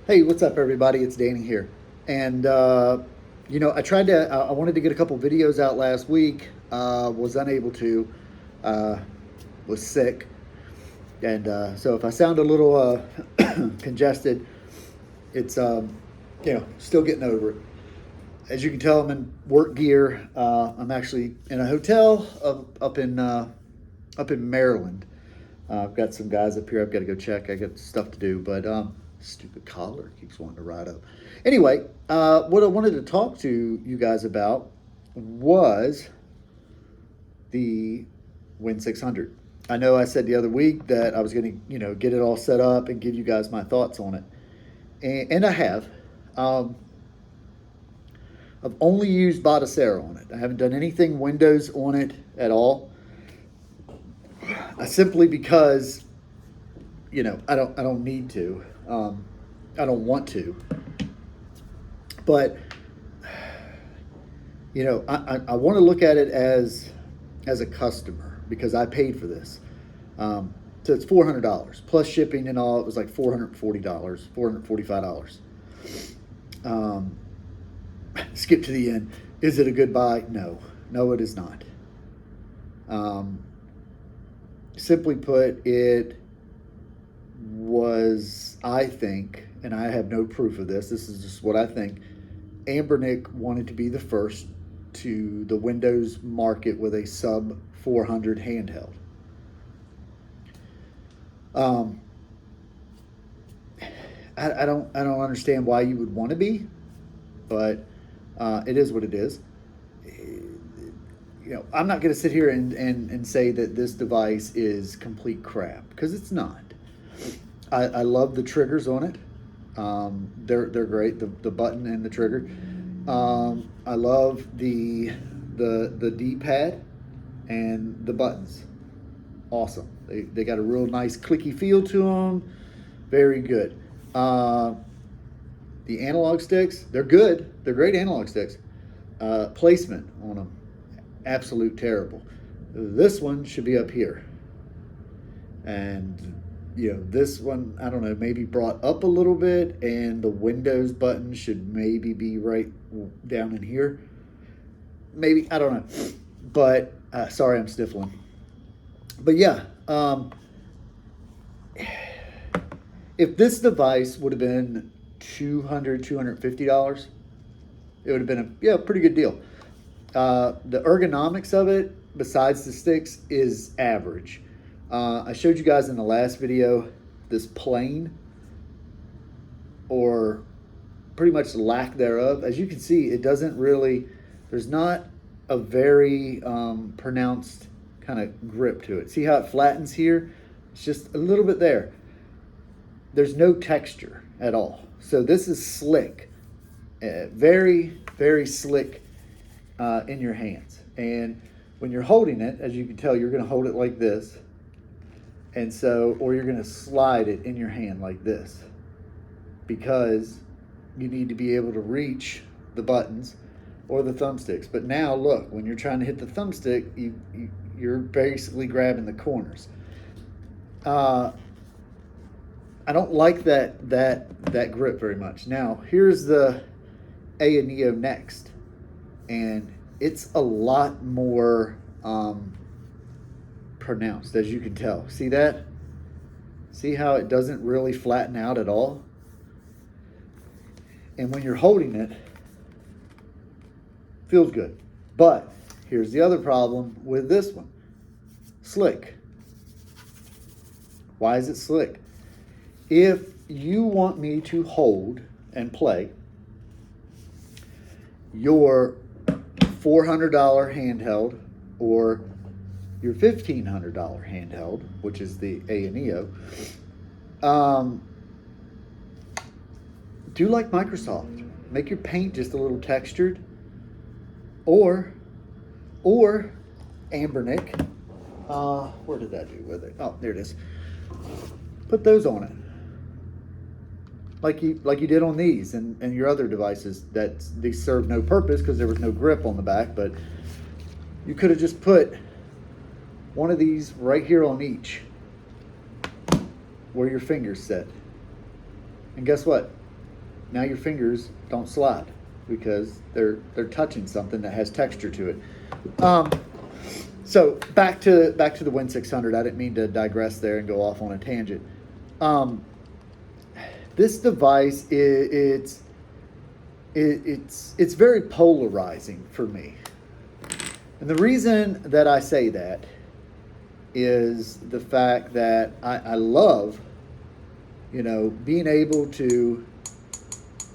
Hey, what's up, everybody? It's Danny here. And, I wanted to get a couple videos out last week, was unable to, uh, was sick. And so if I sound a little congested, it's, still getting over it. As you can tell, I'm in work gear. I'm actually in a hotel up in Maryland. I've got some guys up here. I've got to go check. I got stuff to do, but stupid collar keeps wanting to ride up. Anyway, what I wanted to talk to you guys about was the Win600. I know I said the other week that I was going to, get it all set up and give you guys my thoughts on it, and I have. Um, I've only used Batacera on it. I haven't done anything Windows on it at all. Simply because I don't need to. I don't want to. But I want to look at it as a customer because I paid for this. So it's $400 plus shipping and all. It was like $440, $445. Skip to the end. Is it a good buy? No, it is not. Simply put, it was, I think, and I have no proof of this, this is just what I think, Anbernic wanted to be the first to the Windows market with a sub 400 handheld. I don't understand why you would want to be, but it is what it is. I'm not going to sit here and say that this device is complete crap because it's not. I love the triggers on it. They're great. The button and the trigger. I love the D-pad and the buttons. Awesome. They got a real nice clicky feel to them. Very good. The analog sticks, they're good. They're great analog sticks. Placement on them, absolute terrible. This one should be up here. And this one, I don't know, maybe brought up a little bit, and the Windows button should maybe be right down in here. Maybe, I don't know. But, sorry, I'm sniffling. But yeah, if this device would have been $250, it would have been a pretty good deal. The ergonomics of it, besides the sticks, is average. I showed you guys in the last video this plane, or pretty much lack thereof. As you can see, it doesn't really, there's not a very pronounced kind of grip to it. See how it flattens here? It's just a little bit there. There's no texture at all. So this is slick, very, very slick in your hands. And when you're holding it, as you can tell, you're gonna hold it like this. And so, or you're gonna slide it in your hand like this, because you need to be able to reach the buttons or the thumbsticks. But now look, when you're trying to hit the thumbstick, you're basically grabbing the corners. I don't like that grip very much. Now, here's the Neo Next, and it's a lot more pronounced, as you can tell. See that? See how it doesn't really flatten out at all? And when you're holding it, feels good. But here's the other problem with this one. Slick. Why is it slick? If you want me to hold and play your $400 handheld or your $1,500 handheld, which is the Neo, do like Microsoft. Make your paint just a little textured, or Anbernic. Where did that do with it? Oh, there it is. Put those on it, like you did on these and your other devices. That these serve no purpose because there was no grip on the back. But you could have just put one of these right here on each, where your fingers sit. And guess what? now your fingers don't slide because they're touching something that has texture to it. So back to the Win600. I didn't mean to digress there and go off on a tangent. This device it's very polarizing for me, and the reason that I say that is the fact that I love, being able to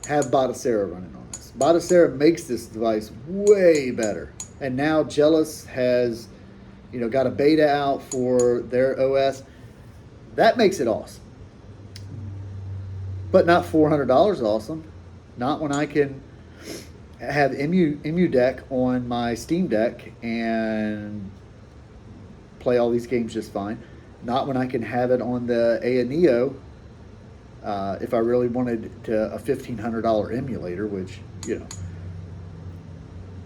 have Batocera running on this. Batocera makes this device way better, and now Jealous has, got a beta out for their OS. That makes it awesome, but not $400 awesome. Not when I can have Emu Deck on my Steam Deck and play all these games just fine. Not when I can have it on the Neo. If I really wanted a $1,500 emulator, which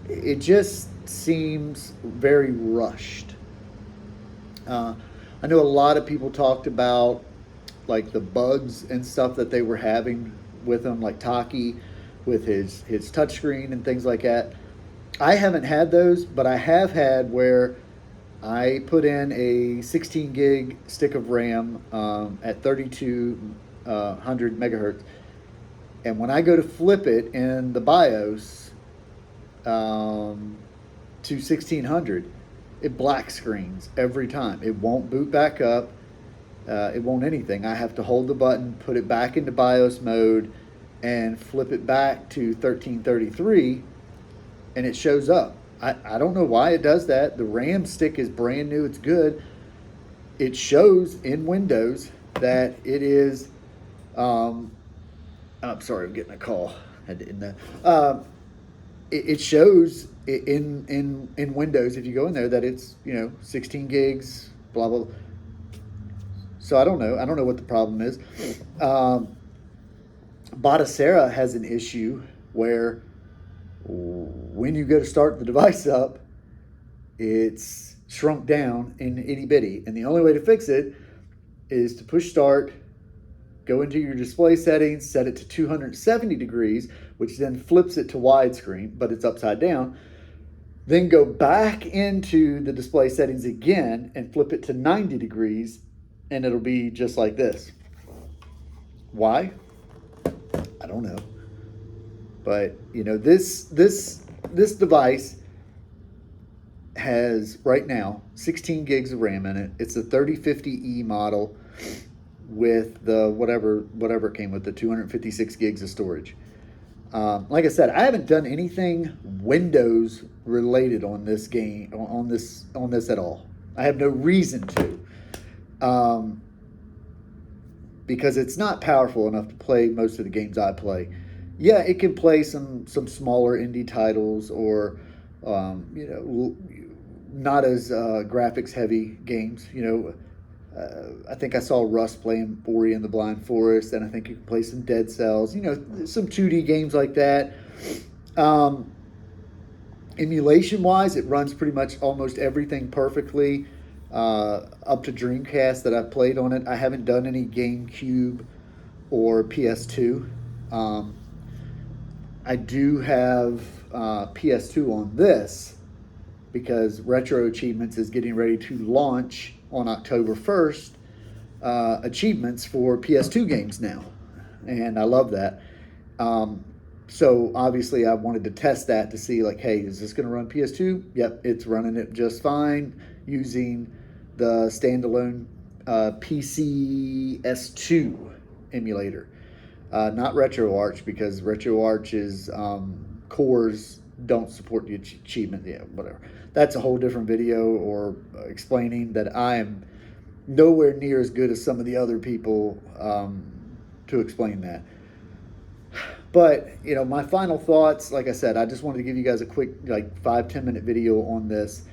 it just seems very rushed. I know a lot of people talked about like the bugs and stuff that they were having with them, like Taki with his touchscreen and things like that. I haven't had those, but I have had where I put in a 16 gig stick of RAM at 3200 megahertz, and when I go to flip it in the BIOS to 1600, it black screens every time. It won't boot back up. It won't anything. I have to hold the button, put it back into BIOS mode, and flip it back to 1333, and it shows up. I don't know why it does that. The RAM stick is brand new. It's good. It shows in Windows that it is. I'm sorry, I'm getting a call. I had to end that. It shows in Windows, if you go in there, that it's 16 gigs. Blah blah. So I don't know. I don't know what the problem is. Batocera has an issue where when you go to start the device up, it's shrunk down in itty bitty. And the only way to fix it is to push start, go into your display settings, set it to 270 degrees, which then flips it to widescreen, but it's upside down. Then go back into the display settings again and flip it to 90 degrees, and it'll be just like this. Why? I don't know. But this device has right now 16 gigs of RAM in it. It's a 3050E model with the whatever it came with, the 256 gigs of storage. Like I said, I haven't done anything Windows related on this game, on this at all. I have no reason to, because it's not powerful enough to play most of the games I play. Yeah, it can play some smaller indie titles or not as graphics heavy games. I think I saw Russ playing Ori and the Blind Forest, and I think you can play some Dead Cells. Some 2D games like that. Emulation wise, it runs pretty much almost everything perfectly. Up to Dreamcast that I've played on it. I haven't done any GameCube or PS2. I do have PS2 on this because Retro Achievements is getting ready to launch on October 1st. Achievements for PS2 games now, and I love that. So obviously I wanted to test that to see, like, hey, is this going to run PS2? Yep, it's running it just fine using the standalone PC S2 emulator. Not RetroArch, because RetroArch's cores don't support the achievement. Yeah, whatever. That's a whole different video, or explaining that I am nowhere near as good as some of the other people to explain that. But, my final thoughts, like I said, I just wanted to give you guys a quick, 5-10 minute video on this.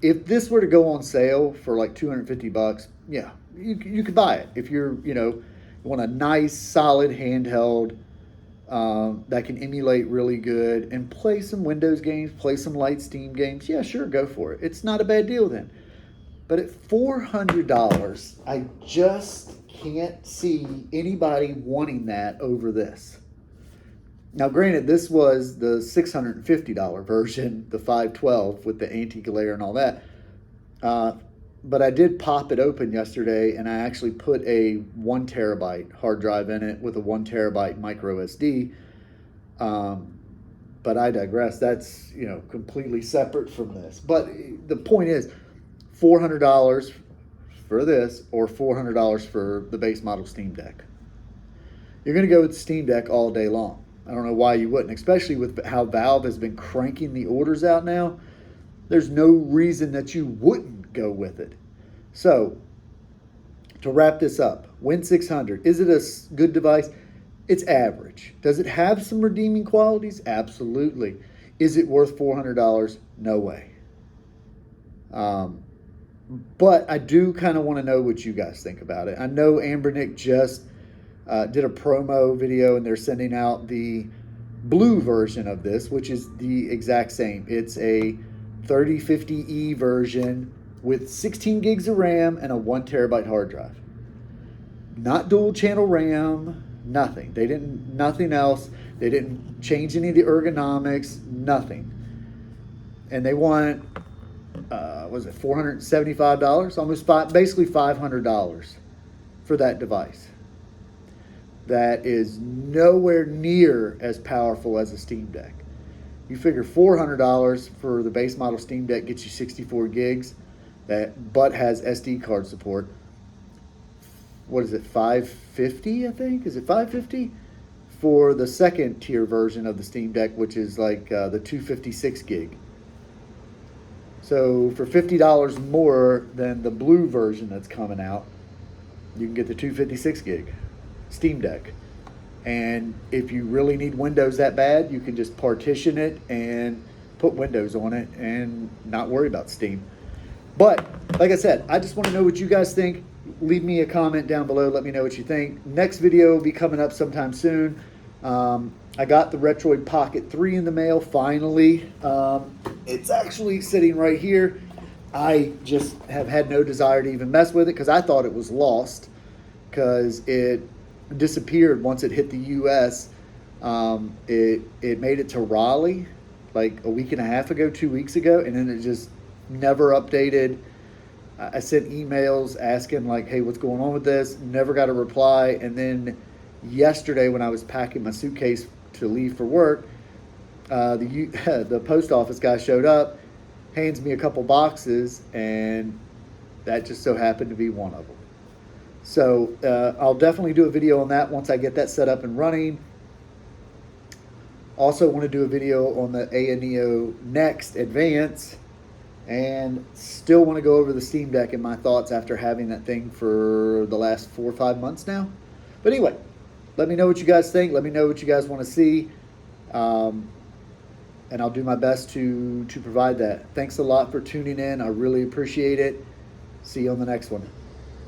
If this were to go on sale for like $250, yeah, you could buy it. If you're, you want a nice, solid handheld that can emulate really good and play some Windows games, play some light Steam games, yeah, sure, go for it. It's not a bad deal then. But at $400, I just can't see anybody wanting that over this. Now, granted, this was the $650 version, the 512 with the anti-glare and all that. But I did pop it open yesterday, and I actually put a 1 terabyte hard drive in it with a 1 terabyte micro SD. But I digress. That's, completely separate from this. But the point is, $400 for this or $400 for the base model Steam Deck. You're going to go with the Steam Deck all day long. I don't know why you wouldn't, especially with how Valve has been cranking the orders out now. There's no reason that you wouldn't go with it. So, to wrap this up, Win600, is it a good device? It's average. Does it have some redeeming qualities? Absolutely. Is it worth $400? No way. But I do kind of want to know what you guys think about it. I know Anbernic just did a promo video, and they're sending out the blue version of this, which is the exact same. It's a 3050E version with 16 gigs of RAM and a 1 terabyte hard drive. Not dual channel RAM, nothing. Nothing else. They didn't change any of the ergonomics, nothing. And they want, was it $475? Basically $500 for that device. That is nowhere near as powerful as a Steam Deck. You figure $400 for the base model Steam Deck gets you 64 gigs, but has SD card support. What is it, $550, I think? Is it $550? For the second tier version of the Steam Deck, which is like the 256 gig. So for $50 more than the blue version that's coming out, you can get the 256 gig Steam Deck. And if you really need Windows that bad, you can just partition it and put Windows on it and not worry about Steam. But like I said, I just want to know what you guys think. Leave me a comment down below. Let me know what you think. Next video will be coming up sometime soon. I got the Retroid Pocket 3 in the mail, finally. It's actually sitting right here. I just have had no desire to even mess with it because I thought it was lost because it disappeared once it hit the U.S. It made it to Raleigh like a week and a half ago, 2 weeks ago, and then it just never updated. I sent emails asking like, hey, what's going on with this? Never got a reply. And then yesterday when I was packing my suitcase to leave for work, the post office guy showed up, hands me a couple boxes, and that just so happened to be one of them. So I'll definitely do a video on that once I get that set up and running. Also want to do a video on the ANEO Next Advance, and still want to go over the Steam Deck and my thoughts after having that thing for the last 4 or 5 months now. But anyway, let me know what you guys think. Let me know what you guys want to see. And I'll do my best to provide that. Thanks a lot for tuning in. I really appreciate it. See you on the next one.